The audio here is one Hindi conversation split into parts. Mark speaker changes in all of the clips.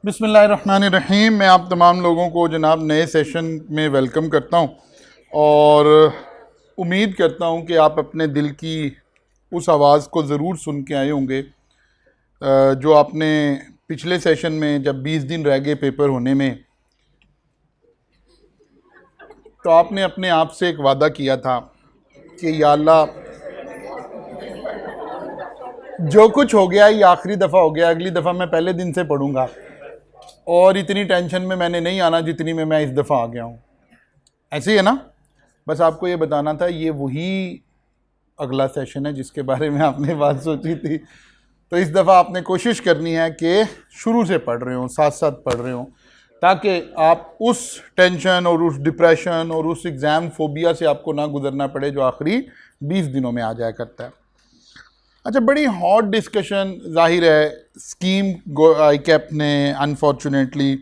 Speaker 1: बिस्मिल्लाहिर्रहमानिर्रहीम। मैं आप तमाम लोगों को जनाब नए सेशन में वेलकम करता हूं और उम्मीद करता हूं कि आप अपने दिल की उस आवाज़ को ज़रूर सुन के आए होंगे जो आपने पिछले सेशन में, जब 20 दिन रह गए पेपर होने में, तो आपने अपने आप से एक वादा किया था कि या अल्लाह, जो कुछ हो गया ये आखिरी दफ़ा हो गया, अगली दफ़ा मैं पहले दिन से पढ़ूंगा और इतनी टेंशन में मैंने नहीं आना जितनी में मैं इस दफ़ा आ गया हूँ। ऐसे ही है ना? बस आपको ये बताना था, ये वही अगला सेशन है जिसके बारे में आपने बात सोची थी। तो इस दफ़ा आपने कोशिश करनी है कि शुरू से पढ़ रहे हो, साथ साथ पढ़ रहे हो, ताकि आप उस टेंशन और उस डिप्रेशन और उस एग्ज़ाम फोबिया से आपको ना गुजरना पड़े जो आखिरी 20 दिनों में आ जाया करता है। अच्छा, बड़ी हॉट डिस्कशन जाहिर है स्कीम आई कैप ने अनफॉर्चुनेटली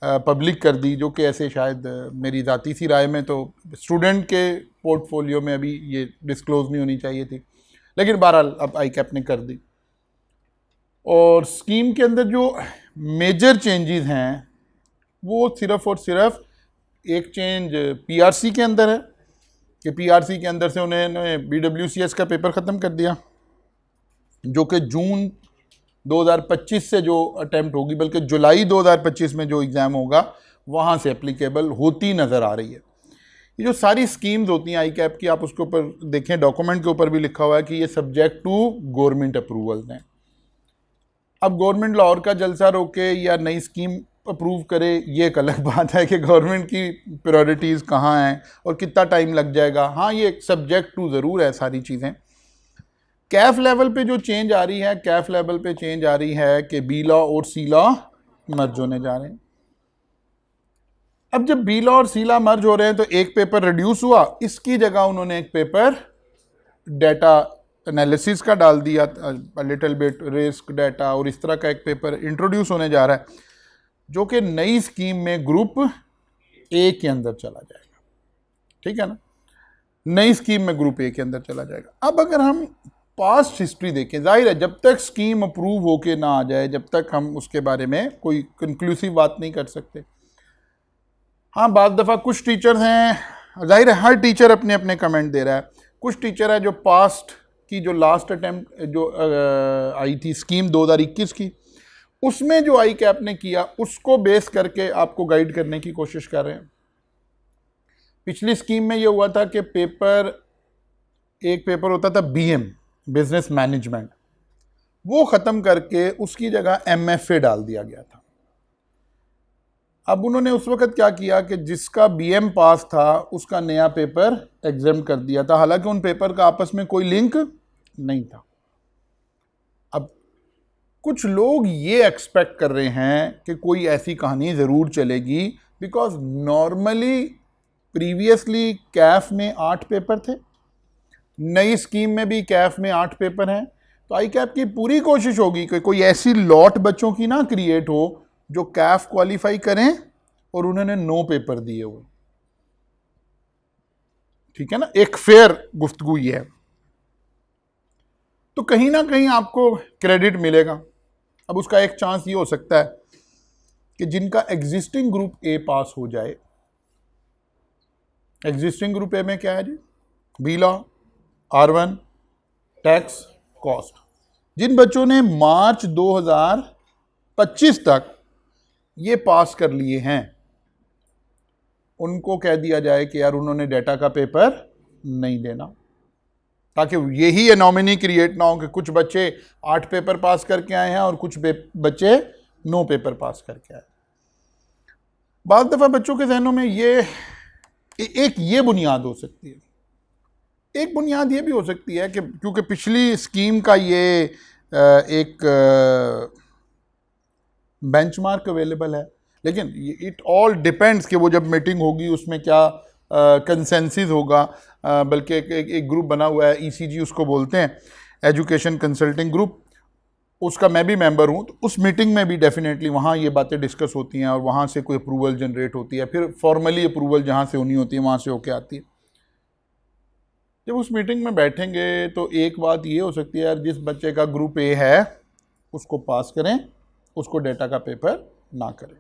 Speaker 1: पब्लिक कर दी, जो कि ऐसे शायद मेरी ज़ाती सी राय में तो स्टूडेंट के पोर्टफोलियो में अभी ये डिस्क्लोज नहीं होनी चाहिए थी, लेकिन बहरहाल अब आई कैप ने कर दी। और स्कीम के अंदर जो मेजर चेंजेस हैं वो सिर्फ़ और सिर्फ एक चेंज पीआरसी के अंदर है कि पीआरसी के अंदर से उन्होंने बीडब्ल्यूसीएस का पेपर ख़त्म कर दिया, जो कि जून 2025 से जो अटैम्प्ट होगी, बल्कि जुलाई 2025 में जो एग्ज़ाम होगा वहाँ से एप्लीकेबल होती नज़र आ रही है। ये जो सारी स्कीम्स होती हैं आई कैप की, आप उसके ऊपर देखें, डॉक्यूमेंट के ऊपर भी लिखा हुआ है कि ये सब्जेक्ट टू गवर्नमेंट अप्रूवल्स हैं। अब गवर्नमेंट लाहौर का जलसा रोके या नई स्कीम अप्रूव करे, ये एक अलग बात है कि गवर्नमेंट की प्रायोरिटीज़ कहाँ हैं और कितना टाइम लग जाएगा। हाँ, ये एक सब्जेक्ट टू ज़रूर है सारी चीज़ें। कैफ लेवल पे जो चेंज आ रही है, कैफ लेवल पे चेंज आ रही है कि बी लॉ और सी लॉ मर्ज होने जा रहे हैं। अब जब बी लॉ और सी लॉ मर्ज हो रहे हैं तो एक पेपर रिड्यूस हुआ, इसकी जगह उन्होंने एक पेपर डेटा एनालिसिस का डाल दिया, लिटिल बिट रिस्क डाटा, और इस तरह का एक पेपर इंट्रोड्यूस होने जा रहा है जो कि नई स्कीम में ग्रुप ए के अंदर चला जाएगा। ठीक है ना? नई स्कीम में ग्रुप ए के अंदर चला जाएगा। अब अगर हम पास्ट हिस्ट्री देखें, जाहिर है जब तक स्कीम अप्रूव होके ना आ जाए, जब तक हम उसके बारे में कोई कंक्लूसिव बात नहीं कर सकते। हाँ, बाद दफ़ा कुछ टीचर्स हैं, जाहिर है हर टीचर अपने अपने कमेंट दे रहा है, कुछ टीचर है जो पास्ट की जो लास्ट अटैम्प्ट जो आई थी स्कीम 2021 की, उसमें जो आई कैप ने किया उसको बेस करके आपको गाइड करने की कोशिश कर रहे हैं। पिछली स्कीम में ये हुआ था कि एक पेपर होता था बीएम, बिजनेस मैनेजमेंट, वो ख़त्म करके उसकी जगह एमएफए डाल दिया गया था। अब उन्होंने उस वक़्त क्या किया कि जिसका बीएम पास था उसका नया पेपर एग्जाम कर दिया था, हालांकि उन पेपर का आपस में कोई लिंक नहीं था। अब कुछ लोग ये एक्सपेक्ट कर रहे हैं कि कोई ऐसी कहानी ज़रूर चलेगी, बिकॉज नॉर्मली प्रीवियसली कैफ में 8 पेपर थे, नई स्कीम में भी कैफ में 8 पेपर हैं, तो आई कैप की पूरी कोशिश होगी कि कोई ऐसी लॉट बच्चों की ना क्रिएट हो जो कैफ क्वालिफाई करें और उन्होंने 9 पेपर दिए हुए। ठीक है ना? एक फेयर गुफ्तगू ये है, तो कहीं ना कहीं आपको क्रेडिट मिलेगा। अब उसका एक चांस ये हो सकता है कि जिनका एग्जिस्टिंग ग्रुप ए पास हो जाए, एग्जिस्टिंग ग्रुप ए में क्या है जी? B law, R1, tax, cost, जिन बच्चों ने मार्च 2025 तक ये पास कर लिए हैं उनको कह दिया जाए कि यार उन्होंने डेटा का पेपर नहीं देना, ताकि यही एनोमिनी क्रिएट ना हो कि कुछ बच्चे 8 पेपर पास करके आए हैं और कुछ बच्चे 9 पेपर पास करके आए। बाद दफ़ा बच्चों के जहनों में ये बुनियाद हो सकती है। एक बुनियाद ये भी हो सकती है कि क्योंकि पिछली स्कीम का ये एक बेंचमार्क अवेलेबल है, लेकिन इट ऑल डिपेंड्स कि वो जब मीटिंग होगी उसमें क्या कंसेंसस होगा। बल्कि एक ग्रुप बना हुआ है, ईसीजी उसको बोलते हैं, एजुकेशन कंसल्टिंग ग्रुप, उसका मैं भी मेंबर हूँ। तो उस मीटिंग में भी डेफिनेटली वहाँ ये बातें डिस्कस होती हैं और वहाँ से कोई अप्रूवल जनरेट होती है, फिर फॉर्मली अप्रूवल जहाँ से होनी होती है वहाँ से होके आती है। जब उस मीटिंग में बैठेंगे तो एक बात ये हो सकती है, यार जिस बच्चे का ग्रुप ए है उसको पास करें, उसको डेटा का पेपर ना करें।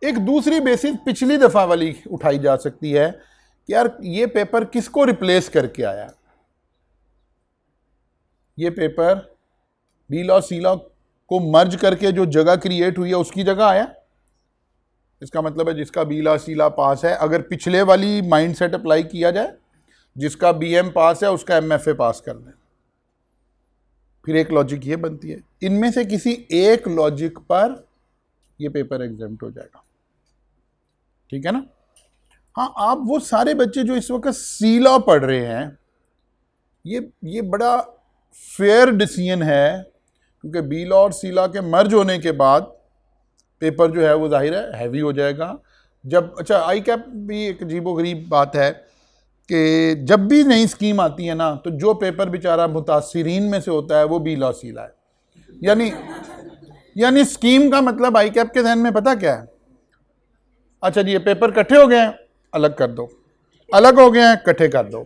Speaker 1: एक दूसरी बेसिस पिछली दफा वाली उठाई जा सकती है कि यार ये पेपर किसको रिप्लेस करके आया, ये paper B law C law को मर्ज करके जो जगह क्रिएट हुई है उसकी जगह आया। इसका मतलब है जिसका B law C law pass है, अगर पिछले वाली माइंडसेट अप्लाई किया जाए, जिसका बीएम पास है उसका एमएफए पास कर दें, फिर एक लॉजिक ये बनती है इनमें से किसी एक लॉजिक पर ये पेपर एग्जाम्प्ट हो जाएगा, ठीक है ना। हाँ, आप वो सारे बच्चे जो इस वक्त सी लॉ पढ़ रहे हैं, ये बड़ा फेयर डिसीजन है, क्योंकि बी लॉ और सी लॉ के मर्ज होने के बाद पेपर जो है वो जाहिर है हैवी हो जाएगा। जब अच्छा आई कैप भी एक अजीबोगरीब बात है कि जब भी नई स्कीम आती है ना, तो जो पेपर बेचारा मुतासिरीन में से होता है वो बी लॉ सी लॉ है। यानी स्कीम का मतलब आई कैप के ध्यान में पता क्या है, अच्छा जी ये पेपर इकट्ठे हो गए हैं अलग कर दो, अलग हो गए हैं इकट्ठे कर दो।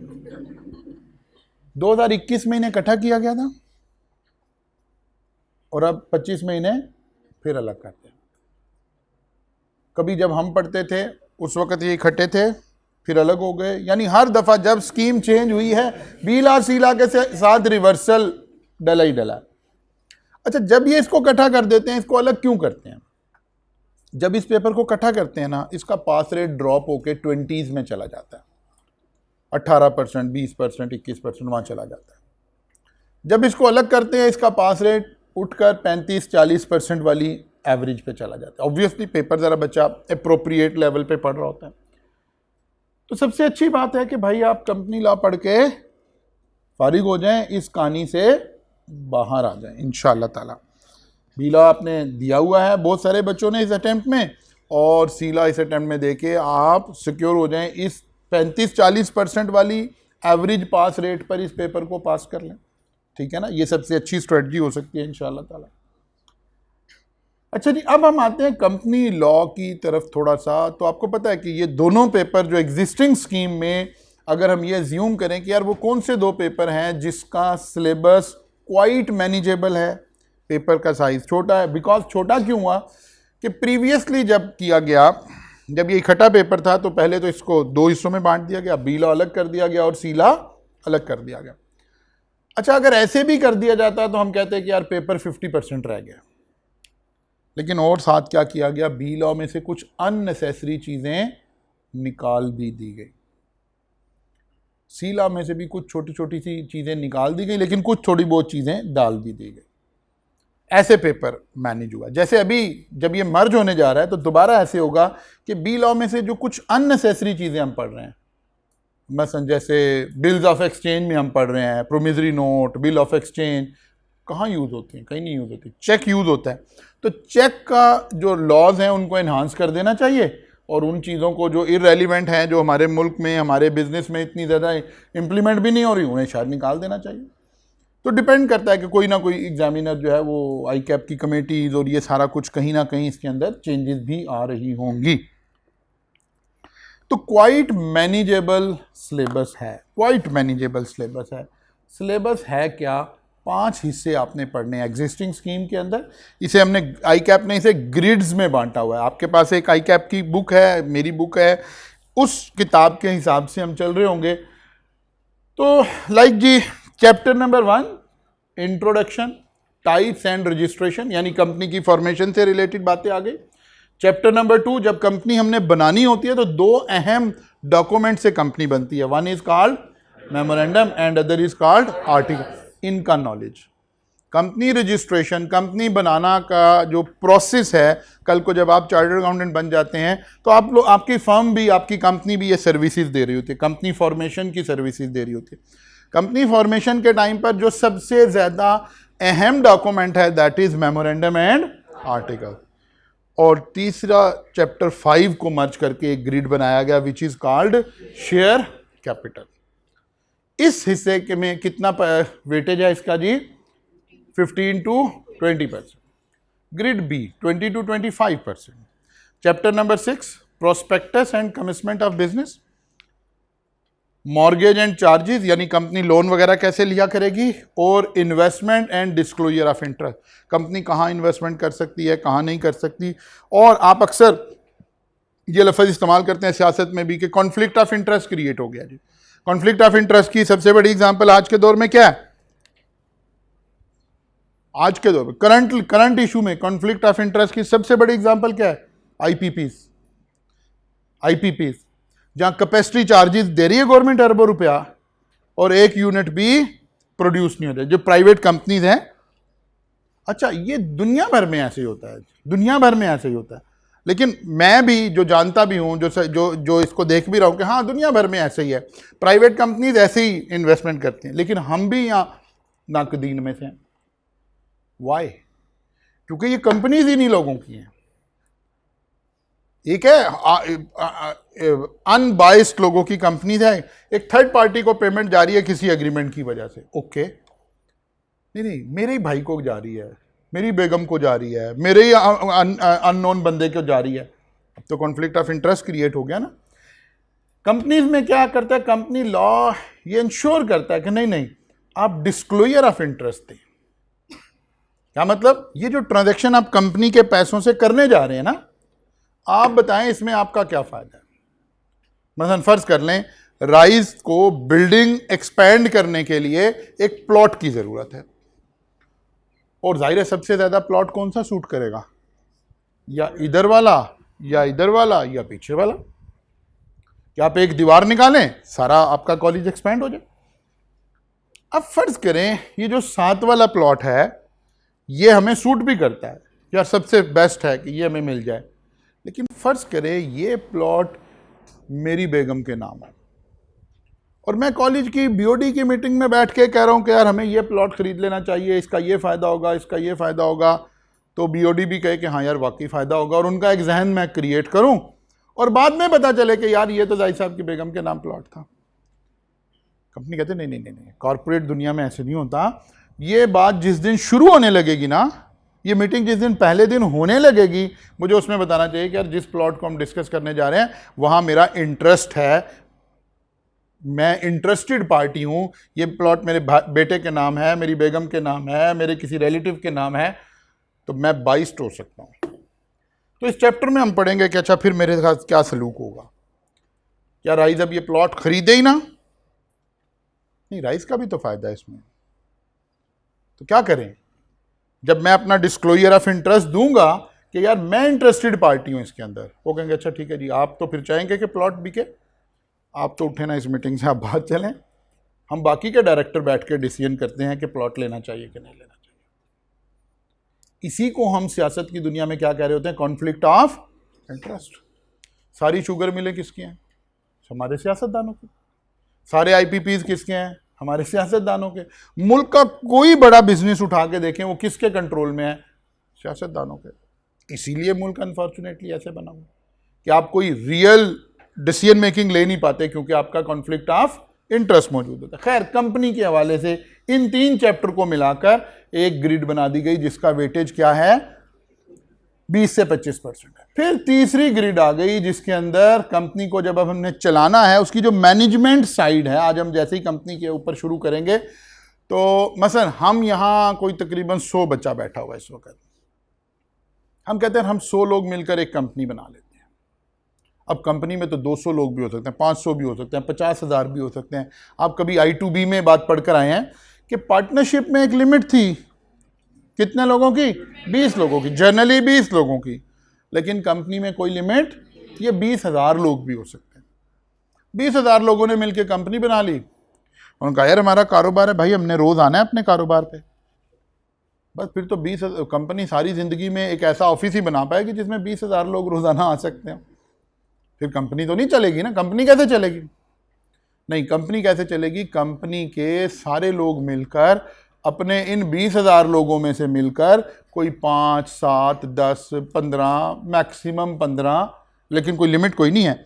Speaker 1: 2021 में इन्हें इकट्ठा किया गया था और अब 25 में इन्हें फिर अलग करते हैं। कभी जब हम पढ़ते थे उस वक्त ये इकट्ठे थे, फिर अलग हो गए। यानी हर दफा जब स्कीम चेंज हुई है बी लॉ सी लॉ के साथ रिवर्सल डला ही डला। अच्छा, जब ये इसको इकट्ठा कर देते हैं, इसको अलग क्यों करते हैं? जब इस पेपर को इकट्ठा करते हैं ना, इसका पास रेट ड्रॉप होके 20s में चला जाता है, 18%, 20%, 21% वहां चला जाता है। जब इसको अलग करते हैं, इसका पास रेट उठकर 35-40% वाली एवरेज पे चला जाता है। ऑब्वियसली पेपर ज़रा बच्चा अप्रोप्रिएट लेवल पे पढ़ रहा होता है। तो सबसे अच्छी बात है कि भाई आप कंपनी लॉ पढ़ के फारिग हो जाएं, इस कहानी से बाहर आ जाएं इंशाअल्लाह ताला। बी लॉ आपने दिया हुआ है बहुत सारे बच्चों ने इस अटेम्प्ट में, और सी लॉ इस अटेम्प्ट में देके आप सिक्योर हो जाएं, इस 35-40% वाली एवरेज पास रेट पर इस पेपर को पास कर लें, ठीक है ना। ये सबसे अच्छी स्ट्रेटजी हो सकती है इंशाअल्लाह ताला। अच्छा जी, अब हम आते हैं कंपनी लॉ की तरफ थोड़ा सा। तो आपको पता है कि ये दोनों पेपर जो एग्जिस्टिंग स्कीम में, अगर हम ये अज्यूम करें कि यार वो कौन से दो पेपर हैं जिसका सिलेबस क्वाइट मैनेजेबल है, पेपर का साइज छोटा है। बिकॉज छोटा क्यों हुआ कि प्रीवियसली जब किया गया, जब ये इकट्ठा पेपर था तो पहले तो इसको दो हिस्सों में बांट दिया गया, बी लॉ अलग कर दिया गया और सी लॉ अलग कर दिया गया। अच्छा, अगर ऐसे भी कर दिया जाता तो हम कहते हैं कि यार पेपर 50% रह गया, लेकिन और साथ क्या किया गया, बी लॉ में से कुछ अननेसेसरी चीज़ें निकाल भी दी गई, सी लॉ में से भी कुछ छोटी छोटी सी चीज़ें निकाल दी गई, लेकिन कुछ थोड़ी बहुत चीज़ें डाल भी दी गई। ऐसे पेपर मैनेज हुआ। जैसे अभी जब ये मर्ज होने जा रहा है तो दोबारा ऐसे होगा कि बी लॉ में से जो कुछ अननेसेसरी चीज़ें हम पढ़ रहे हैं, मसलन जैसे बिल्स ऑफ एक्सचेंज में हम पढ़ रहे हैं, promissory note, bill of exchange कहाँ यूज़ होती हैं? कहीं नहीं यूज़ होती। चेक यूज़ होता है, तो चेक का जो लॉज हैं उनको इन्हांस कर देना चाहिए, और उन चीज़ों को जो इररेलिवेंट हैं, जो हमारे मुल्क में हमारे बिजनेस में इतनी ज़्यादा इम्प्लीमेंट भी नहीं हो रही, उन्हें शायद निकाल देना चाहिए। तो डिपेंड करता है कि कोई ना कोई एग्जामिनर जो है वो आई कैप की कमेटीज़ और ये सारा कुछ कहीं ना कहीं इसके अंदर चेंजेस भी आ रही होंगी। तो क्वाइट मैनेजेबल सिलेबस है, क्वाइट मैनेजेबल सिलेबस है। सिलेबस है क्या? 5 हिस्से आपने पढ़ने हैं एग्जिस्टिंग स्कीम के अंदर। इसे हमने आई कैप ने इसे ग्रिड्स में बांटा हुआ है। आपके पास एक आई कैप की बुक है, मेरी बुक है, उस किताब के हिसाब से हम चल रहे होंगे। तो लाइक जी, chapter number 1 introduction, types and registration, यानी कंपनी की फॉर्मेशन से रिलेटेड बातें आ गई। चैप्टर नंबर 2, जब कंपनी हमने बनानी होती है तो 2 अहम डॉक्यूमेंट से कंपनी बनती है, one is called memorandum and other is called article. इनका नॉलेज, कंपनी रजिस्ट्रेशन, कंपनी बनाना का जो प्रोसेस है, कल को जब आप चार्टर्ड अकाउंटेंट बन जाते हैं तो आप लोग, आपकी फर्म भी, आपकी कंपनी भी ये सर्विसेज दे रही होती है, कंपनी फॉर्मेशन की सर्विसेज दे रही होती है। कंपनी फॉर्मेशन के टाइम पर जो सबसे ज़्यादा अहम डॉक्यूमेंट है that is memorandum and article. और तीसरा चैप्टर 5 को मर्ज करके एक ग्रिड बनाया गया which is called share capital. इस हिस्से के में कितना वेटेज है इसका जी? 15 to 20%। Grid B 20 to 25%। Chapter number 6 prospectus and commitment of business. Mortgage and charges, यानी कंपनी लोन वगैरह कैसे लिया करेगी, और investment and disclosure of interest, company कहाँ इन्वेस्टमेंट कर सकती है, कहाँ नहीं कर सकती। और आप अक्सर ये लफ्ज़ इस्तेमाल करते हैं सियासत में भी कि कॉन्फ्लिक्ट ऑफ इंटरेस्ट क्रिएट हो गया जी। कॉन्फ्लिक्ट ऑफ इंटरेस्ट की सबसे बड़ी एग्जांपल आज के दौर में क्या है, आज के दौर में करंट इशू में कॉन्फ्लिक्ट ऑफ इंटरेस्ट की सबसे बड़ी एग्जांपल क्या है, आईपीपीज, जहां कैपेसिटी चार्जेस दे रही है गवर्नमेंट अरबों रुपया और एक यूनिट भी प्रोड्यूस नहीं होता, जो प्राइवेट कंपनीज हैं। अच्छा, ये दुनिया भर में ऐसे ही होता है, दुनिया भर में ऐसे ही होता है। लेकिन मैं भी जो जानता भी हूं, जो इसको देख भी रहा हूं कि हाँ दुनिया भर में ऐसे ही है, प्राइवेट कंपनीज ऐसे ही इन्वेस्टमेंट करती हैं, लेकिन हम भी यहाँ नाकदीन में से हैं। वाई? क्योंकि ये कंपनीज इन्हीं लोगों की हैं। एक है अनबाइस्ड लोगों की कंपनीज है, एक थर्ड पार्टी को पेमेंट जा रही है किसी एग्रीमेंट की वजह से, ओके, नहीं मेरे ही भाई को जा रही है, मेरी बेगम को जा रही है, मेरे ही अननोन बंदे को जा रही है, अब तो कॉन्फ्लिक्ट ऑफ इंटरेस्ट क्रिएट हो गया ना। कंपनीज में क्या करता है, कंपनी लॉ ये इंश्योर करता है कि नहीं आप डिस्क्लोजर ऑफ इंटरेस्ट दें। क्या मतलब, ये जो ट्रांजैक्शन आप कंपनी के पैसों से करने जा रहे हैं ना, आप बताएं इसमें आपका क्या फायदा है। मतलब फर्ज कर लें राइज को बिल्डिंग एक्सपेंड करने के लिए एक प्लॉट की जरूरत है, और जाहिर है सबसे ज्यादा प्लॉट कौन सा सूट करेगा, या इधर वाला या इधर वाला या पीछे वाला। क्या आप एक दीवार निकालें सारा आपका कॉलेज एक्सपेंड हो जाए। अब फर्ज करें ये जो 7 वाला प्लॉट है ये हमें सूट भी करता है, यार सबसे बेस्ट है कि ये हमें मिल जाए, लेकिन फर्ज करें ये प्लॉट मेरी बेगम के नाम है और मैं कॉलेज की बीओडी की मीटिंग में बैठ के कह रहा हूं कि यार हमें ये प्लॉट खरीद लेना चाहिए, इसका ये फ़ायदा होगा, इसका ये फ़ायदा होगा, तो बीओडी भी कहे कि हाँ यार वाकई फ़ायदा होगा, और उनका एक जहन मैं क्रिएट करूं, और बाद में पता चले कि यार ये तो जाहिद साहब की बेगम के नाम प्लॉट था। कंपनी कहते नहीं, कॉर्पोरेट दुनिया में ऐसे नहीं होता। ये बात जिस दिन शुरू होने लगेगी ना, ये मीटिंग जिस दिन पहले दिन होने लगेगी, मुझे उसमें बताना चाहिए कि यार जिस प्लॉट को हम डिस्कस करने जा रहे हैं वहां मेरा इंटरेस्ट है, मैं इंटरेस्टेड पार्टी हूं, ये प्लॉट मेरे बेटे के नाम है, मेरी बेगम के नाम है, मेरे किसी रिलेटिव के नाम है, तो मैं बाइस्ड हो सकता हूं। तो इस चैप्टर में हम पढ़ेंगे कि अच्छा फिर मेरे साथ क्या सलूक होगा, क्या राइज अब ये प्लॉट खरीदे ही ना, नहीं राइज का भी तो फायदा है इसमें, तो क्या करें जब मैं अपना डिस्क्लोजर ऑफ इंटरेस्ट दूंगा कि यार मैं इंटरेस्टेड पार्टी हूं इसके अंदर, वो कहेंगे अच्छा ठीक है जी, आप तो फिर चाहेंगे कि प्लॉट बिके, आप तो उठे ना इस मीटिंग से, आप बाहर चलें, हम बाकी के डायरेक्टर बैठ के डिसीजन करते हैं कि प्लॉट लेना चाहिए कि नहीं लेना चाहिए। इसी को हम सियासत की दुनिया में क्या कह रहे होते हैं, कॉन्फ्लिक्ट ऑफ इंटरेस्ट। सारी शुगर मिलें किसकी हैं, हमारे सियासतदानों की। सारे आईपीपीज किसके हैं, हमारे सियासतदानों के। मुल्क का कोई बड़ा बिजनेस उठा के देखें वो किसके कंट्रोल में है, सियासतदानों के। इसीलिए मुल्क अनफॉर्चुनेटली ऐसे बना हुआ कि आप कोई रियल डिसीजन मेकिंग ले नहीं पाते, क्योंकि आपका कॉन्फ्लिक्ट ऑफ इंटरेस्ट मौजूद होता है। खैर, कंपनी के हवाले से इन 3 चैप्टर को मिलाकर एक ग्रिड बना दी गई जिसका वेटेज क्या है, 20 से 25% है। फिर तीसरी ग्रिड आ गई जिसके अंदर कंपनी को जब अब हमने चलाना है, उसकी जो मैनेजमेंट साइड है, आज हम जैसे ही कंपनी के ऊपर शुरू करेंगे, तो मसलन हम यहाँ कोई तकरीबन 100 बच्चा बैठा हुआ है इस वक्त, हम कहते हैं हम 100 लोग मिलकर एक कंपनी बना लेते हैं। अब कंपनी में तो 200 लोग भी हो सकते हैं, 500 भी हो सकते हैं, 50,000 भी हो सकते हैं। आप कभी I2B में बात पढ़कर आए हैं कि पार्टनरशिप में एक लिमिट थी, कितने लोगों की, 20 लोगों की, जनरली 20 लोगों की, लेकिन कंपनी में कोई लिमिट, ये 20,000 लोग भी हो सकते हैं। 20,000 लोगों ने मिलकर कंपनी बना ली, उन्होंने कहा यार हमारा कारोबार है भाई, हमने रोज आना है अपने कारोबार पे। बस फिर तो 20 कंपनी सारी जिंदगी में एक ऐसा ऑफिस ही बना पाएगी जिसमें 20,000 लोग रोजाना आ सकते हैं। फिर कंपनी तो नहीं चलेगी ना। कंपनी कैसे चलेगी, नहीं कंपनी कैसे चलेगी, कंपनी के सारे लोग मिलकर अपने इन 20,000 लोगों में से मिलकर कोई 5, 7, 10, 15, मैक्सिमम 15, लेकिन कोई लिमिट कोई नहीं है,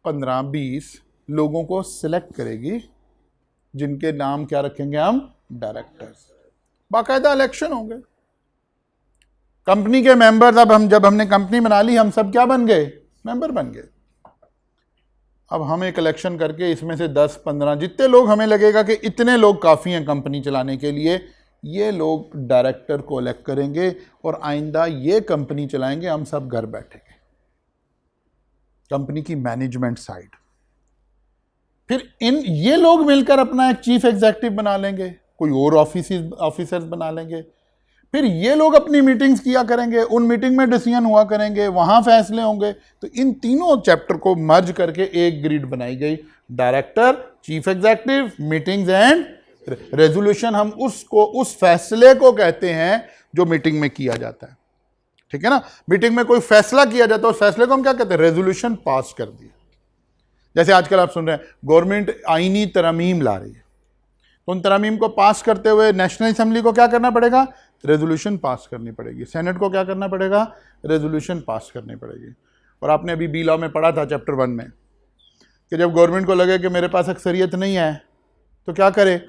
Speaker 1: 15, 20 लोगों को सिलेक्ट करेगी जिनके नाम क्या रखेंगे हम, डायरेक्टर्स। बाकायदा इलेक्शन होंगे। कंपनी के मेंबर्स, अब हम जब हमने कंपनी बना ली हम सब क्या बन गए, मेंबर बन गए। अब हमें कलेक्शन करके इसमें से 10-15 जितने लोग हमें लगेगा कि इतने लोग काफ़ी हैं कंपनी चलाने के लिए, ये लोग डायरेक्टर को इलेक्ट करेंगे और आइंदा ये कंपनी चलाएंगे, हम सब घर बैठेंगे। कंपनी की मैनेजमेंट साइड, फिर ये लोग मिलकर अपना एक चीफ एग्जीक्यूटिव बना लेंगे, कोई और ऑफिसर्स बना लेंगे, फिर ये लोग अपनी मीटिंग्स किया करेंगे, उन मीटिंग में डिसीजन हुआ करेंगे, वहां फैसले होंगे। तो इन तीनों चैप्टर को मर्ज करके एक ग्रिड बनाई गई, director, chief executive, meetings and resolution. हम उस फैसले को कहते हैं जो मीटिंग में किया जाता है, ठीक है ना। मीटिंग में कोई फैसला किया जाता है, उस फैसले को हम क्या कहते हैं, रेजोल्यूशन पास कर दिया। जैसे आजकल आप सुन रहे हैं गवर्नमेंट आईनी तरमीम ला रही है, तो उन तरमीम को पास करते हुए नेशनल असेंबली को क्या करना पड़ेगा, रेजोल्यूशन पास करनी पड़ेगी। सेनेट को क्या करना पड़ेगा, रेजोल्यूशन पास करनी पड़ेगी। और आपने अभी बी लॉ में पढ़ा था चैप्टर 1 में कि जब गवर्नमेंट को लगे कि मेरे पास अक्सरियत नहीं है तो क्या करे,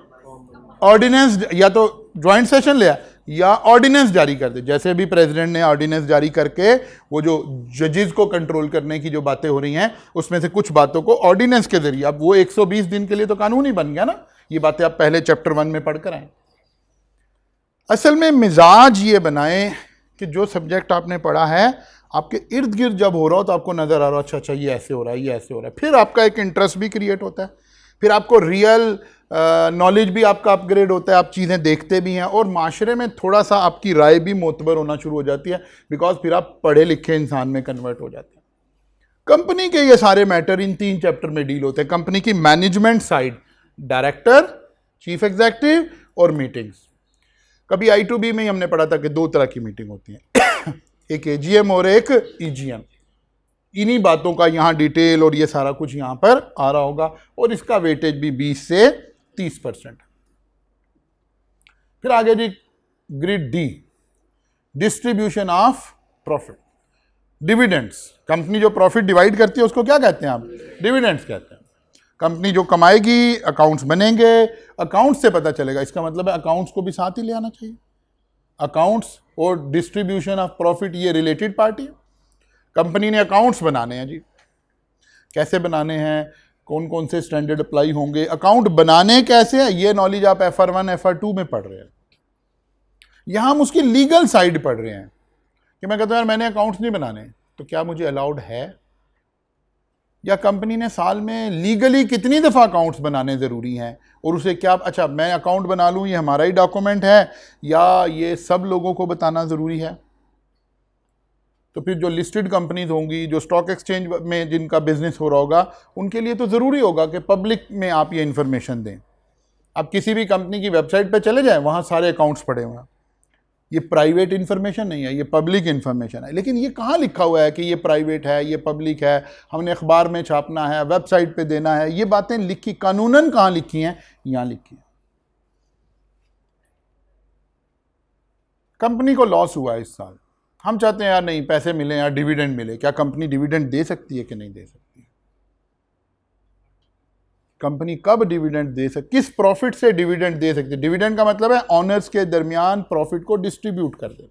Speaker 1: ऑर्डिनेंस, या तो ज्वाइंट सेशन ले या ऑर्डिनेंस जारी कर दे। जैसे भी प्रेसिडेंट ने ऑर्डिनेंस जारी करके वो जो जजेस को कंट्रोल करने की जो बातें हो रही हैं उसमें से कुछ बातों को ऑर्डिनेंस के जरिए, अब वो 120 दिन के लिए तो कानून ही बन गया ना। ये बातें आप पहले चैप्टर 1 में पढ़कर आए। असल में मिजाज ये बनाएं कि जो सब्जेक्ट आपने पढ़ा है आपके इर्द गिर्द जब हो रहा हो तो आपको नजर आ रहा हो अच्छा अच्छा ये ऐसे हो रहा है, ये ऐसे हो रहा है, फिर आपका एक इंटरेस्ट भी क्रिएट होता है, फिर आपको रियल नॉलेज भी आपका अपग्रेड होता है, आप चीज़ें देखते भी हैं और माशरे में थोड़ा सा आपकी राय भी मोतबर होना शुरू हो जाती है, बिकॉज फिर आप पढ़े लिखे इंसान में कन्वर्ट हो जाते हैं। कंपनी के ये सारे मैटर इन 3 चैप्टर में डील होते हैं। कंपनी की management side, director, chief executive और मीटिंग्स। कभी I2B में ही हमने पढ़ा था कि 2 तरह की मीटिंग होती हैं एक AGM और एक EGM। इन्हीं बातों का यहाँ डिटेल और ये सारा कुछ यहाँ पर आ रहा होगा और इसका वेटेज भी 20 से 30%। फिर आगे जी grid D, distribution of profit, dividends. Company जो प्रॉफिट डिवाइड करती है उसको क्या कहते हैं आप, डिविडेंड्स कहते हैं। कंपनी जो कमाएगी, अकाउंट्स बनेंगे, अकाउंट्स से पता चलेगा, इसका मतलब है अकाउंट्स को भी साथ ही ले आना चाहिए। अकाउंट्स और डिस्ट्रीब्यूशन ऑफ प्रॉफिट ये रिलेटेड पार्टी है। कंपनी ने अकाउंट्स बनाने हैं जी, कैसे बनाने हैं, कौन कौन से स्टैंडर्ड अप्लाई होंगे, अकाउंट बनाने कैसे है, ये नॉलेज आप FR1 FR2 में पढ़ रहे हैं। यहां हम उसकी लीगल साइड पढ़ रहे हैं कि मैं कहता हूं यार मैंने अकाउंट्स नहीं बनाने, तो क्या मुझे अलाउड है, या कंपनी ने साल में लीगली कितनी दफ़ा अकाउंट्स बनाने ज़रूरी हैं, और उसे क्या, अच्छा मैं अकाउंट बना लूँ ये हमारा ही डॉक्यूमेंट है या ये सब लोगों को बताना ज़रूरी है। तो फिर जो लिस्टेड कंपनीज होंगी, जो स्टॉक एक्सचेंज में जिनका बिजनेस हो रहा होगा, उनके लिए तो ज़रूरी होगा कि पब्लिक में आप ये इन्फॉर्मेशन दें। आप किसी भी कंपनी की वेबसाइट पर चले जाएँ, वहाँ सारे अकाउंट्स पड़े हुए हैं। ये प्राइवेट इन्फॉर्मेशन नहीं है, ये पब्लिक इन्फॉर्मेशन है। लेकिन ये कहाँ लिखा हुआ है कि ये प्राइवेट है, ये पब्लिक है, हमने अखबार में छापना है, वेबसाइट पे देना है, ये बातें लिखी कानूनन कहाँ लिखी हैं, यहाँ लिखी है। कंपनी को लॉस हुआ है इस साल, हम चाहते हैं यार नहीं पैसे मिले, यार डिविडेंड मिले। क्या कंपनी डिविडेंड दे सकती है कि नहीं दे सकती? कंपनी कब डिविडेंड दे सकती, किस प्रॉफिट से डिविडेंड दे सकती है? डिविडेंड का मतलब है ऑनर्स के दरमियान प्रॉफिट को डिस्ट्रीब्यूट कर देना।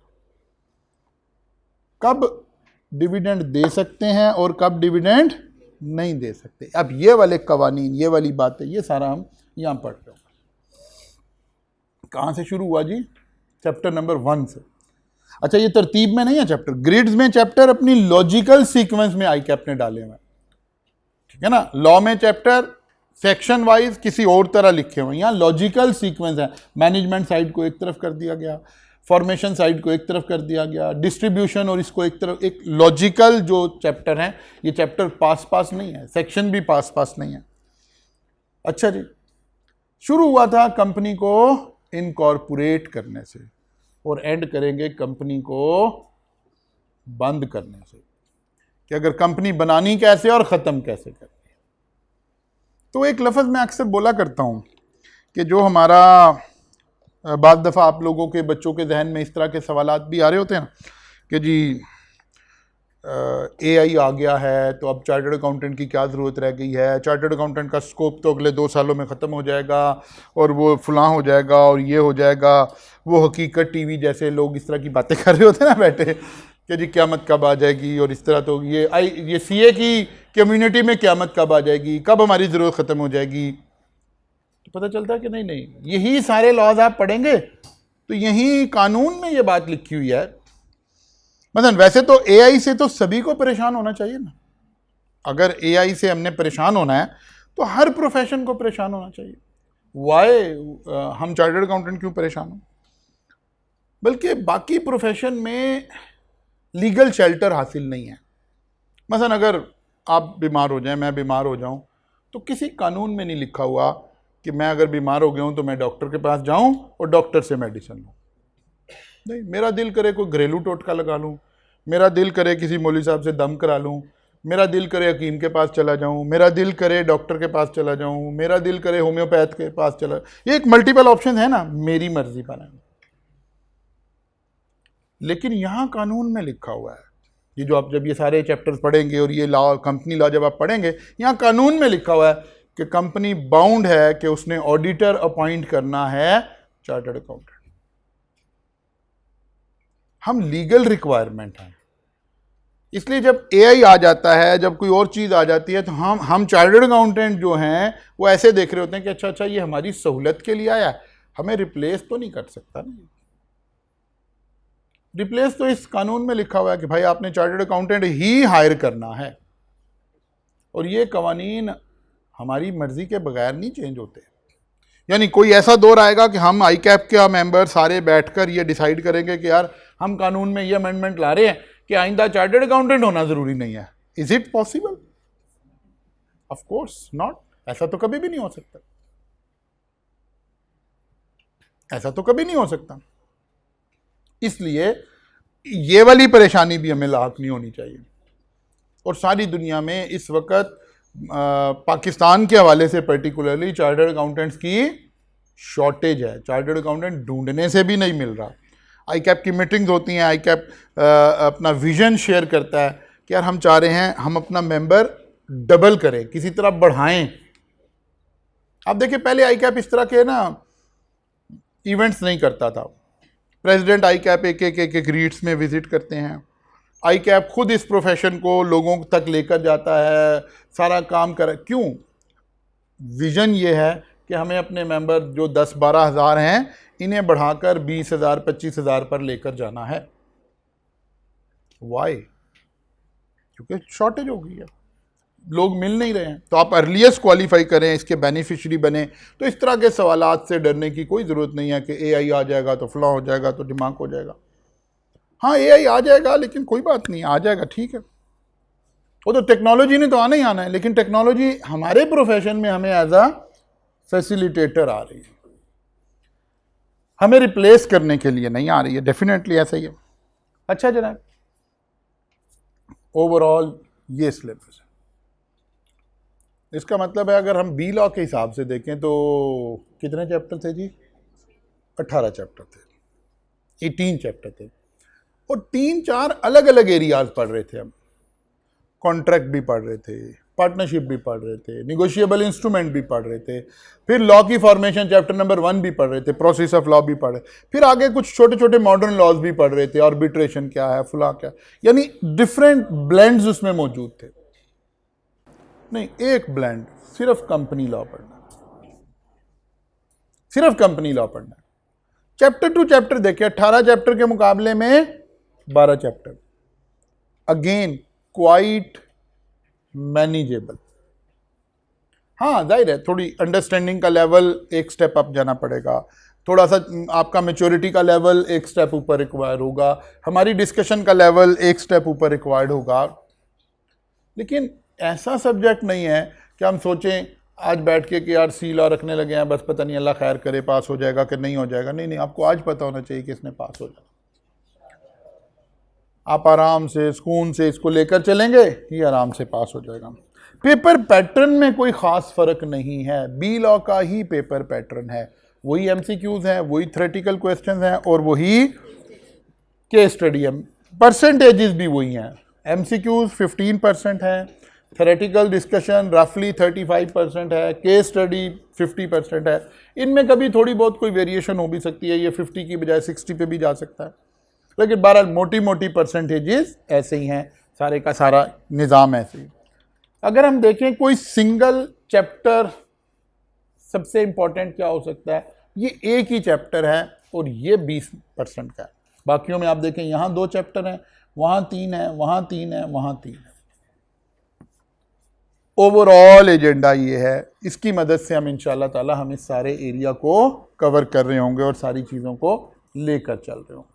Speaker 1: कब डिविडेंड दे सकते हैं और कब डिविडेंड नहीं दे सकते, अब ये वाले कवानीन, ये वाली बातें, ये सारा हम यहां पढ़ रहे हैं। कहां से शुरू हुआ जी? चैप्टर नंबर 1 से। अच्छा ये तरतीब में नहीं है चैप्टर, ग्रिड्स में चैप्टर अपनी लॉजिकल सीक्वेंस में ICAP ने डाले हुए, ठीक है ना। लॉ में चैप्टर सेक्शन वाइज किसी और तरह लिखे हुए, यहाँ लॉजिकल सीक्वेंस है। मैनेजमेंट साइड को एक तरफ कर दिया गया, फॉर्मेशन साइड को एक तरफ कर दिया गया, डिस्ट्रीब्यूशन और इसको एक तरफ, एक लॉजिकल जो चैप्टर है। ये चैप्टर पास नहीं है, सेक्शन भी पास नहीं है। अच्छा जी, शुरू हुआ था कंपनी को इनकॉर्पोरेट करने से और एंड करेंगे कंपनी को बंद करने से, कि अगर कंपनी बनानी कैसे और ख़त्म कैसे करनी। तो एक लफ्ज़ मैं अक्सर बोला करता हूँ कि जो हमारा बाद दफ़ा आप लोगों के बच्चों के जहन में इस तरह के सवालात भी आ रहे होते हैं कि जी AI आ गया है तो अब चार्टर्ड अकाउंटेंट की क्या ज़रूरत रह गई है, चार्टर्ड अकाउंटेंट का स्कोप तो अगले 2 सालों में ख़त्म हो जाएगा और वो फलां हो जाएगा और ये हो जाएगा। वो हकीकत TV जैसे लोग इस तरह की बातें कर रहे होते हैं ना बैठे, कि जी क़यामत कब आ जाएगी और इस तरह, तो ये सीए की कम्युनिटी में क़यामत कब आ जाएगी, कब हमारी ज़रूरत ख़त्म हो जाएगी, तो पता चलता है कि नहीं, यही सारे लॉज आप पढ़ेंगे तो यही कानून में ये बात लिखी हुई है। मतलब वैसे तो एआई से तो सभी को परेशान होना चाहिए ना, अगर एआई से हमने परेशान होना है तो हर प्रोफेशन को परेशान होना चाहिए। वाई हम चार्टर्ड अकाउंटेंट क्यों परेशान हो? बल्कि बाकी प्रोफेशन में लीगल शेल्टर हासिल नहीं है। मसलन अगर आप बीमार हो जाएं, मैं बीमार हो जाऊं, तो किसी कानून में नहीं लिखा हुआ कि मैं अगर बीमार हो गया हूं तो मैं डॉक्टर के पास जाऊं और डॉक्टर से मेडिसिन लूं। नहीं, मेरा दिल करे कोई घरेलू टोटका लगा लूं, मेरा दिल करे किसी मौलवी साहब से दम करा लूं, मेरा दिल करे हकीम के पास चला जाऊं, मेरा दिल करे डॉक्टर के पास चला जाऊं, मेरा दिल करे होम्योपैथ के पास चला, ये एक मल्टीपल ऑप्शन है ना, मेरी मर्जी पर है। लेकिन यहां कानून में लिखा हुआ है, ये जो आप जब ये सारे चैप्टर्स पढ़ेंगे और ये लॉ, कंपनी लॉ जब आप पढ़ेंगे, यहां कानून में लिखा हुआ है कि कंपनी बाउंड है कि उसने ऑडिटर अपॉइंट करना है चार्टर्ड अकाउंटेंट। हम लीगल रिक्वायरमेंट हैं, इसलिए जब एआई आ जाता है, जब कोई और चीज़ आ जाती है, तो हम चार्टर्ड अकाउंटेंट जो हैं वो ऐसे देख रहे होते हैं कि अच्छा अच्छा ये हमारी सहूलत के लिए आया, हमें रिप्लेस तो नहीं कर सकता ना। रिप्लेस तो इस कानून में लिखा हुआ है कि भाई आपने चार्टर्ड अकाउंटेंट ही हायर करना है, और ये कवानीन हमारी मर्जी के बगैर नहीं चेंज होते। यानी कोई ऐसा दौर आएगा कि हम आईकैप के मेंबर सारे बैठकर ये डिसाइड करेंगे कि यार हम कानून में ये अमेंडमेंट ला रहे हैं कि आइंदा चार्टर्ड अकाउंटेंट होना जरूरी नहीं है। Is it possible? Of course not, ऐसा तो कभी भी नहीं हो सकता, ऐसा तो कभी नहीं हो सकता। इसलिए ये वाली परेशानी भी हमें लाक नहीं होनी चाहिए। और सारी दुनिया में इस वक्त पाकिस्तान के हवाले से पर्टिकुलरली चार्टर्ड अकाउंटेंट्स की शॉर्टेज है, चार्टर्ड अकाउंटेंट ढूंढने से भी नहीं मिल रहा। आईकैप की मीटिंग्स होती हैं, आईकैप अपना विजन शेयर करता है कि यार हम चाह रहे हैं हम अपना मेंबर डबल करें, किसी तरह बढ़ाएं। आप देखिए पहले आईकैप इस तरह के ना इवेंट्स नहीं करता था। प्रेसिडेंट आईकैप एक रीट्स में विजिट करते हैं, आईकैप खुद इस प्रोफेशन को लोगों तक लेकर जाता है, सारा काम कर। क्यों? विजन ये है कि हमें अपने मेंबर जो 10-12 हज़ार हैं इन्हें बढ़ाकर 20,000 25,000 पर लेकर जाना है। वाई? क्योंकि शॉर्टेज हो गई है, लोग मिल नहीं रहे हैं। तो आप अर्लीस्ट क्वालिफाई करें, इसके बेनिफिशरी बने। तो इस तरह के सवालात से डरने की कोई ज़रूरत नहीं है कि एआई आ जाएगा तो फलां हो जाएगा तो दिमाग हो जाएगा। हाँ एआई आ जाएगा, लेकिन कोई बात नहीं, आ जाएगा, ठीक है, वो तो टेक्नोलॉजी ने तो आना ही आना है। लेकिन टेक्नोलॉजी हमारे प्रोफेशन में हमें एज अ फैसिलिटेटर आ रही है, हमें रिप्लेस करने के लिए नहीं आ रही है। डेफिनेटली ऐसा ही है। अच्छा जनाब, ओवरऑल ये सिलेबस है। इसका मतलब है अगर हम बी लॉ के हिसाब से देखें तो कितने चैप्टर थे जी? 18 चैप्टर थे, 18 चैप्टर थे, और 3-4 अलग अलग एरियाज पढ़ रहे थे हम। कॉन्ट्रैक्ट भी पढ़ रहे थे, पार्टनरशिप भी पढ़ रहे थे, निगोशिएबल इंस्ट्रूमेंट भी पढ़ रहे थे, फिर लॉ की फॉर्मेशन चैप्टर नंबर 1 भी पढ़ रहे थे, प्रोसेस ऑफ लॉ भी पढ़ रहे, फिर आगे कुछ छोटे छोटे मॉडर्न लॉज भी पढ़ रहे थे, आर्बिट्रेशन क्या है, फुला क्या, यानी डिफरेंट ब्लेंड्स उसमें मौजूद थे। नहीं, एक ब्लेंड, सिर्फ कंपनी लॉ पढ़ना, सिर्फ कंपनी लॉ पढ़ना। चैप्टर टू चैप्टर देखिए, 18 चैप्टर के मुकाबले में 12 चैप्टर, अगेन क्वाइट मैनेजेबल। हाँ जाहिर है थोड़ी अंडरस्टैंडिंग का लेवल एक स्टेप अप जाना पड़ेगा, थोड़ा सा आपका मैच्योरिटी का लेवल एक स्टेप ऊपर रिक्वायर होगा, हमारी डिस्कशन का लेवल एक स्टेप ऊपर रिक्वायर्ड होगा। लेकिन ऐसा सब्जेक्ट नहीं है कि हम सोचें आज बैठ के कि यार सी लॉ रखने लगे हैं, बस पता नहीं अल्लाह खैर करे पास हो जाएगा कि नहीं हो जाएगा। नहीं नहीं, आपको आज पता होना चाहिए कि इसने पास हो जाएगा। आप आराम से सुकून से इसको लेकर चलेंगे, ये आराम से पास हो जाएगा। पेपर पैटर्न में कोई ख़ास फ़र्क नहीं है, बी लॉ का ही पेपर पैटर्न है, वही एमसीक्यूज़ हैं, वही थ्योरेटिकल क्वेश्चंस हैं और वही केस स्टडी है। परसेंटेजेस भी वही हैं, एमसीक्यूज़ 15% है, थ्योरेटिकल डिस्कशन रफली 35% है, केस स्टडी 50% है। इनमें कभी थोड़ी बहुत कोई वेरिएशन हो भी सकती है, ये 50 की बजाय 60 पे भी जा सकता है। लेकिन बहरहाल मोटी मोटी परसेंटेजेस ऐसे ही हैं, सारे का सारा निज़ाम ऐसे ही। अगर हम देखें कोई सिंगल चैप्टर सबसे इंपॉर्टेंट क्या हो सकता है, ये एक ही चैप्टर है और ये 20% का है। बाकियों में आप देखें यहाँ 2 चैप्टर हैं, वहाँ 3 है, वहाँ 3 है, वहाँ 3 है। ओवरऑल एजेंडा ये है, इसकी मदद से हम इंशाल्लाह ताला हम इस सारे एरिया को कवर कर रहे होंगे और सारी चीज़ों को लेकर चल रहे होंगे।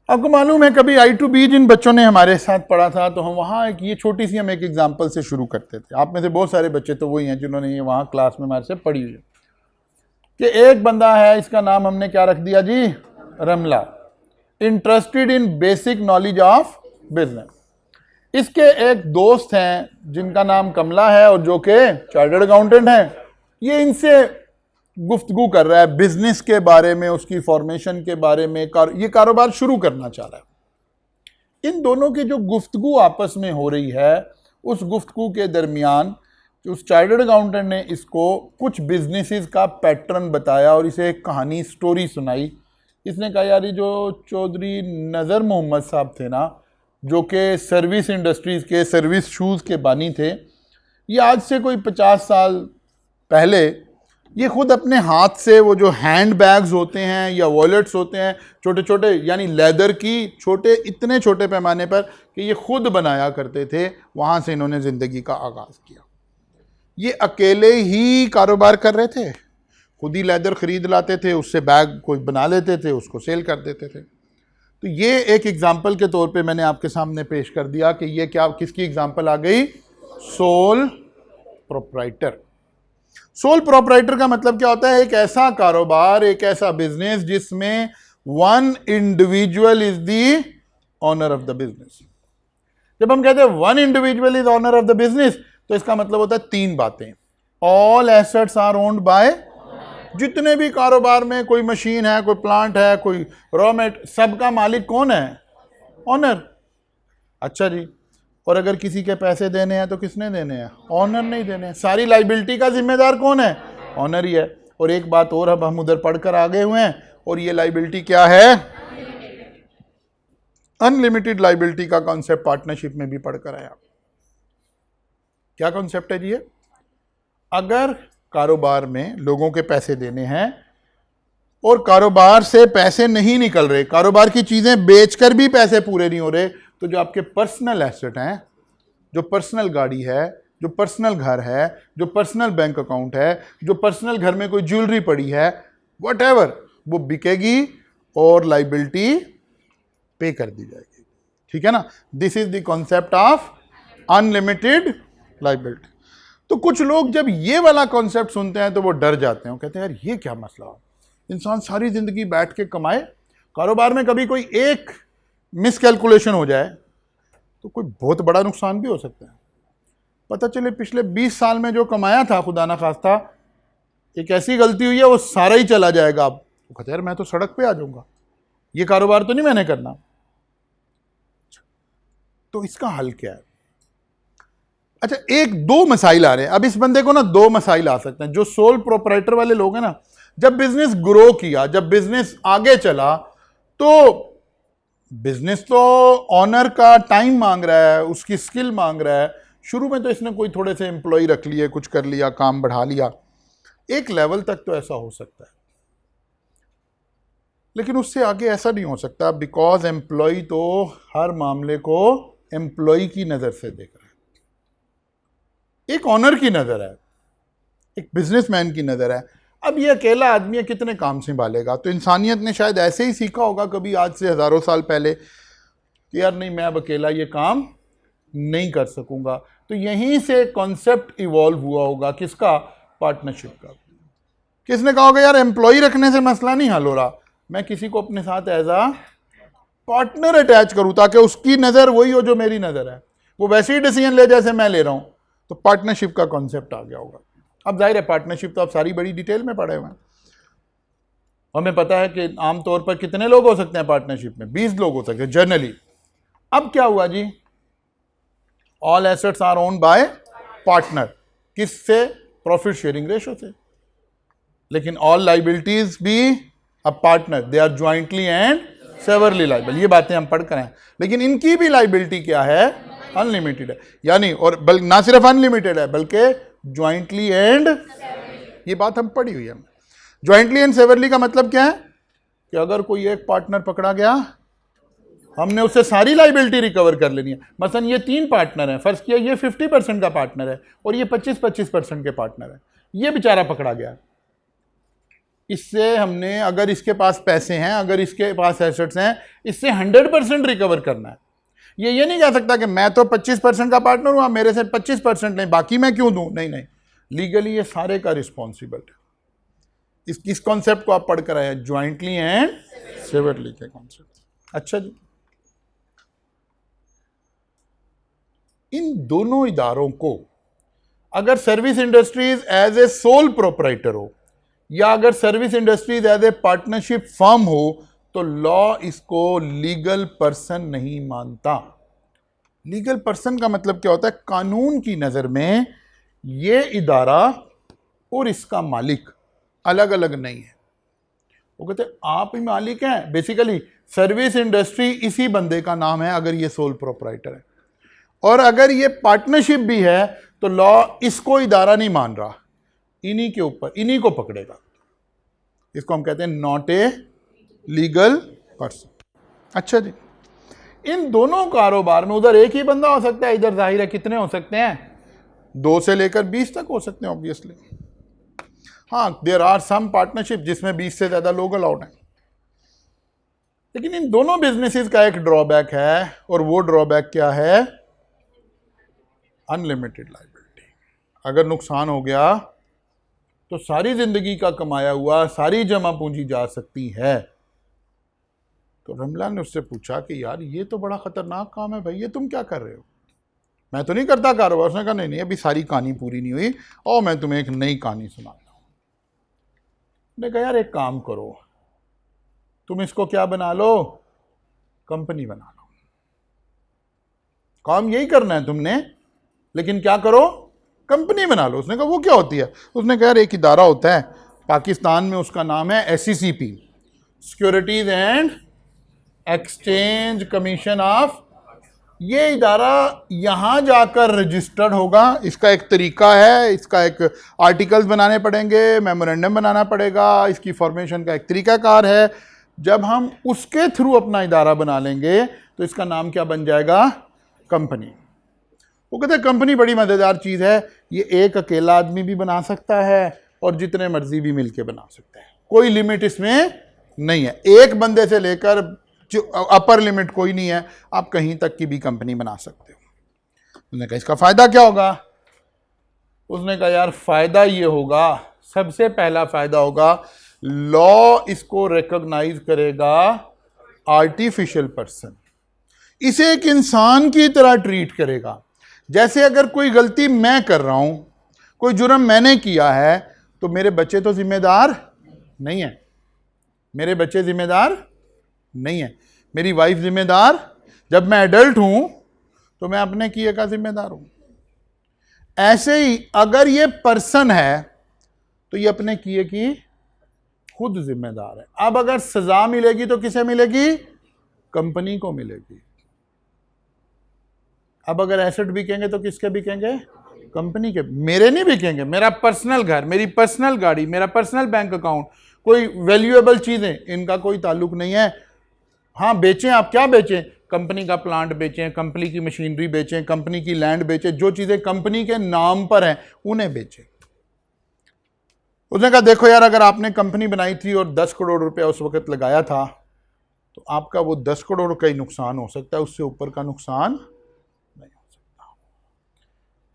Speaker 1: आपको मालूम है कभी I2B जिन बच्चों ने हमारे साथ पढ़ा था, तो हम वहाँ ये छोटी सी हम एक एग्जाम्पल से शुरू करते थे। आप में से बहुत सारे बच्चे तो वही हैं जिन्होंने ये वहाँ क्लास में हमारे से पढ़ी हुई है कि एक बंदा है, इसका नाम हमने क्या रख दिया जी, Ramla, interested in basic knowledge of business. इसके एक दोस्त हैं जिनका नाम कमला है और जो कि चार्टर्ड अकाउंटेंट हैं। ये इनसे गुफ्तगू कर रहा है बिजनेस के बारे में, उसकी फॉर्मेशन के बारे में, ये कारोबार शुरू करना चाह रहा है। इन दोनों की जो गुफ्तगू आपस में हो रही है, उस गुफ्तगू के दरमियान उस चार्टर्ड अकाउंटेंट ने इसको कुछ बिजनेसेस का पैटर्न बताया और इसे एक कहानी स्टोरी सुनाई। इसने कहा यार ये जो चौधरी नज़र मोहम्मद साहब थे ना, जो कि सर्विस इंडस्ट्रीज़ के सर्विस शूज़ के बानी थे, ये आज से कोई 50 साल पहले ये खुद अपने हाथ से वो जो हैंड बैग्स होते हैं या वॉलेट्स होते हैं छोटे छोटे, यानी लेदर की छोटे, इतने छोटे पैमाने पर कि ये खुद बनाया करते थे, वहाँ से इन्होंने ज़िंदगी का आगाज़ किया। ये अकेले ही कारोबार कर रहे थे, खुद ही लेदर ख़रीद लाते थे, उससे बैग कोई बना लेते थे, उसको सेल कर देते थे। तो ये एक एग्ज़ाम्पल के तौर पे मैंने आपके सामने पेश कर दिया कि ये क्या, किसकी एग्ज़ाम्पल आ गई, सोल प्रोप्राइटर। सोल प्रोप्राइटर का मतलब क्या होता है, एक ऐसा कारोबार, एक ऐसा बिजनेस जिसमें one individual is the owner of the business. जब हम कहते हैं one individual is owner of the business, तो इसका मतलब होता है 3 बातें। All assets are owned by, जितने भी कारोबार में कोई मशीन है, कोई प्लांट है, कोई रॉ मेट, सबका मालिक कौन है, ऑनर। अच्छा जी, और अगर किसी के पैसे देने हैं तो किसने देने हैं, ऑनर नहीं देने हैं। सारी लाइबिलिटी का जिम्मेदार कौन है, ऑनर ही है। और एक बात और, अब हम उधर पढ़कर आ गए हुए हैं, और ये लाइबिलिटी क्या है, अनलिमिटेड लाइबिलिटी का कॉन्सेप्ट पार्टनरशिप में भी पढ़कर आया। क्या कॉन्सेप्ट है जी ये, अगर कारोबार में लोगों के पैसे देने हैं और कारोबार से पैसे नहीं निकल रहे, कारोबार की चीजें बेचकर भी पैसे पूरे नहीं हो रहे, तो जो आपके पर्सनल एसेट हैं, जो पर्सनल गाड़ी है, जो पर्सनल घर है, जो पर्सनल बैंक अकाउंट है, जो पर्सनल घर में कोई ज्वेलरी पड़ी है, व्हाटएवर, वो बिकेगी और लाइबिलिटी पे कर दी जाएगी। ठीक है ना, this is the concept of unlimited liability. तो कुछ लोग जब ये वाला कॉन्सेप्ट सुनते हैं तो वो डर जाते हैं, वो कहते हैं यार ये क्या मसला, इंसान सारी जिंदगी बैठ के कमाए, कारोबार में कभी कोई एक मिसकैलकुलेशन हो जाए तो कोई बहुत बड़ा नुकसान भी हो सकता है। पता चले पिछले 20 साल में जो कमाया था, खुदा ना खास्ता एक ऐसी गलती हुई है वो सारा ही चला जाएगा। अब तो कहते यार मैं तो सड़क पे आ जाऊंगा, ये कारोबार तो नहीं मैंने करना। तो इसका हल क्या है? अच्छा, 1-2 मसाइल आ रहे हैं। अब इस बंदे को ना 2 मसाइल आ सकते हैं। जो सोल प्रोप्राइटर वाले लोग हैं ना, जब बिजनेस ग्रो किया, जब बिजनेस आगे चला, तो बिजनेस तो ऑनर का टाइम मांग रहा है, उसकी स्किल मांग रहा है। शुरू में तो इसने कोई थोड़े से एम्प्लॉय रख लिए, कुछ कर लिया, काम बढ़ा लिया, एक लेवल तक तो ऐसा हो सकता है, लेकिन उससे आगे ऐसा नहीं हो सकता, बिकॉज एम्प्लॉय तो हर मामले को एम्प्लॉय की नज़र से देख रहा है, एक ऑनर की नज़र है, एक बिजनेसमैन की नज़र है। अब ये अकेला आदमी है, कितने काम संभालेगा? तो इंसानियत ने शायद ऐसे ही सीखा होगा कभी आज से हज़ारों साल पहले कि यार नहीं, मैं अब अकेला ये काम नहीं कर सकूंगा। तो यहीं से कॉन्सेप्ट इवॉल्व हुआ होगा, किसका, पार्टनरशिप का। किसने कहा होगा यार एम्प्लॉय रखने से मसला नहीं हल हो रहा, मैं किसी को अपने साथ एज आ पार्टनर अटैच करूं ताकि उसकी नज़र वही हो जो मेरी नज़र है, वो वैसे ही डिसीजन ले जैसे मैं ले रहा हूं। तो पार्टनरशिप का कॉन्सेप्ट आ गया होगा। अब जाहिर है पार्टनरशिप तो आप सारी बड़ी डिटेल में पढ़े हुए हैं, हमें पता है कि आमतौर पर कितने लोग हो सकते हैं पार्टनरशिप में, 20 लोग हो सकते हैं जनरली। अब क्या हुआ जी, all assets are owned by partner, किससे, प्रॉफिट शेयरिंग रेशो से, लेकिन ऑल लाइबिलिटीज भी अब partner they are jointly and severally liable, ये बातें हम पढ़ कर हैं, लेकिन इनकी भी लाइबिलिटी क्या है, अनलिमिटेड है। यानी और ना सिर्फ अनलिमिटेड है बल्कि ज्वाइंटली एंड, ये बात हम पढ़ी हुई है। ज्वाइंटली एंड सेवरली का मतलब क्या है कि अगर कोई एक पार्टनर पकड़ा गया, हमने उससे सारी लाइबिलिटी रिकवर कर लेनी है। मसलन ये 3 पार्टनर हैं, फर्ज किया ये 50% का पार्टनर है और ये 25% के पार्टनर है, ये बेचारा पकड़ा गया, इससे हमने, अगर इसके पास पैसे हैं, अगर इसके पास एसेट्स हैं, इससे 100% रिकवर करना है। ये नहीं कह सकता कि मैं तो 25% का पार्टनर हूं, मेरे से 25% नहीं, बाकी मैं क्यों दूं, नहीं नहीं, लीगली ये सारे का रिस्पॉन्सिबल है। इस कॉन्सेप्ट को आप पढ़ कर आए, ज्वाइंटली एंड सेवरली के कॉन्सेप्ट। अच्छा जी, इन दोनों इदारों को अगर service industries as a sole proprietor हो या अगर service industries as a partnership firm हो तो लॉ इसको लीगल पर्सन नहीं मानता। लीगल पर्सन का मतलब क्या होता है, कानून की नज़र में ये इदारा और इसका मालिक अलग अलग नहीं है। वो कहते हैं आप ही मालिक हैं, बेसिकली सर्विस इंडस्ट्री इसी बंदे का नाम है अगर ये सोल प्रोपराइटर है, और अगर ये पार्टनरशिप भी है तो लॉ इसको इदारा नहीं मान रहा, इन्हीं के ऊपर, इन्हीं को पकड़ेगा। इसको हम कहते हैं नॉट ए लीगल पर्सन। अच्छा जी, इन दोनों कारोबार में उधर एक ही बंदा हो सकता है, इधर जाहिर है कितने हो सकते हैं, 2 से लेकर 20 तक हो सकते हैं ऑब्वियसली। हाँ, देयर आर सम पार्टनरशिप जिसमें 20 से ज़्यादा लोग अलाउड हैं, लेकिन इन दोनों बिजनेसेस का एक ड्रॉबैक है, और वो ड्रॉबैक क्या है, अनलिमिटेड लायबिलिटी। अगर नुकसान हो गया तो सारी जिंदगी का कमाया हुआ सारी जमा पूंजी जा सकती है। तो रमला ने उससे पूछा कि यार ये तो बड़ा खतरनाक काम है भाई, ये तुम क्या कर रहे हो, मैं तो नहीं करता कारोबार। उसने कहा नहीं अभी सारी कहानी पूरी नहीं हुई, और मैं तुम्हें एक नई कहानी सुनाता हूँ। ने कहा यार एक काम करो, तुम इसको क्या बना लो, कंपनी बना लो, काम यही करना है तुमने, लेकिन क्या करो, कंपनी बना लो। उसने कहा वो क्या होती है। उसने कहा यार एक इदारा होता है पाकिस्तान में, उसका नाम है SECP, securities and exchange commission of. ये इदारा यहाँ जाकर रजिस्टर्ड होगा, इसका एक तरीका है, इसका एक आर्टिकल्स बनाने पड़ेंगे, मेमोरेंडम बनाना पड़ेगा, इसकी फॉर्मेशन का एक तरीकाकार है। जब हम उसके थ्रू अपना इदारा बना लेंगे तो इसका नाम क्या बन जाएगा, कंपनी। वो कहते हैं कंपनी बड़ी मज़ेदार चीज़ है, ये एक अकेला आदमी भी बना सकता है और जितने मर्जी भी मिलके बना सकता है, कोई लिमिट इसमें नहीं है, एक बंदे से लेकर जो अपर लिमिट कोई नहीं है, आप कहीं तक की भी कंपनी बना सकते हो। उसने कहा इसका फ़ायदा क्या होगा। उसने कहा यार फ़ायदा ये होगा, सबसे पहला फ़ायदा होगा लॉ इसको रिकॉग्नाइज करेगा आर्टिफिशियल पर्सन, इसे एक इंसान की तरह ट्रीट करेगा। जैसे अगर कोई गलती मैं कर रहा हूं, कोई जुर्म मैंने किया है, तो मेरे बच्चे तो जिम्मेदार नहीं है, मेरे बच्चे जिम्मेदार नहीं है, मेरी वाइफ जिम्मेदार, जब मैं एडल्ट हूं तो मैं अपने किए का जिम्मेदार हूं। ऐसे ही अगर ये पर्सन है तो ये अपने किए की खुद जिम्मेदार है। अब अगर सजा मिलेगी तो किसे मिलेगी, कंपनी को मिलेगी। अब अगर एसेट बिकेंगे तो किसके बिकेंगे, कंपनी के, मेरे नहीं बिकेंगे। मेरा पर्सनल घर, मेरी पर्सनल गाड़ी, मेरा पर्सनल बैंक अकाउंट, कोई वैल्यूएबल चीजें, इनका कोई ताल्लुक नहीं है। हाँ बेचें, आप क्या बेचें, कंपनी का प्लांट बेचें, कंपनी की मशीनरी बेचें, कंपनी की लैंड बेचें, जो चीजें कंपनी के नाम पर हैं उन्हें बेचें। उसने कहा देखो यार, अगर आपने कंपनी बनाई थी और 10 करोड़ रुपया उस वक्त लगाया था, तो आपका वो 10 करोड़ का ही नुकसान हो सकता है, उससे ऊपर का नुकसान नहीं हो सकता।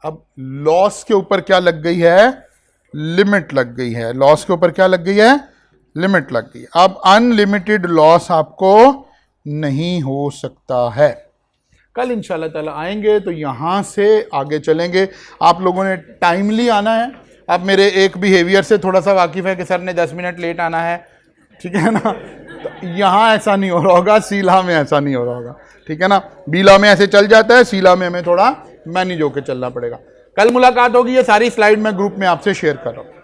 Speaker 1: अब लॉस के ऊपर क्या लग गई है, लिमिट लग गई है। लॉस के ऊपर क्या लग गई है, लिमिट लग गई। अब अनलिमिटेड लॉस आपको नहीं हो सकता है। कल इंशाल्लाह ताला आएंगे तो यहां से आगे चलेंगे। आप लोगों ने टाइमली आना है। आप मेरे एक बिहेवियर से थोड़ा सा वाकिफ़ है कि सर ने 10 मिनट लेट आना है, ठीक है ना। तो यहाँ ऐसा नहीं हो रहा होगा, सीला में ऐसा नहीं हो रहा होगा, ठीक है ना। बीला में ऐसे चल जाता है, सीला में हमें थोड़ा मैनेज होकर चलना पड़ेगा। कल मुलाकात होगी, ये सारी स्लाइड मैं ग्रुप में आपसे शेयर कर रहा हूँ।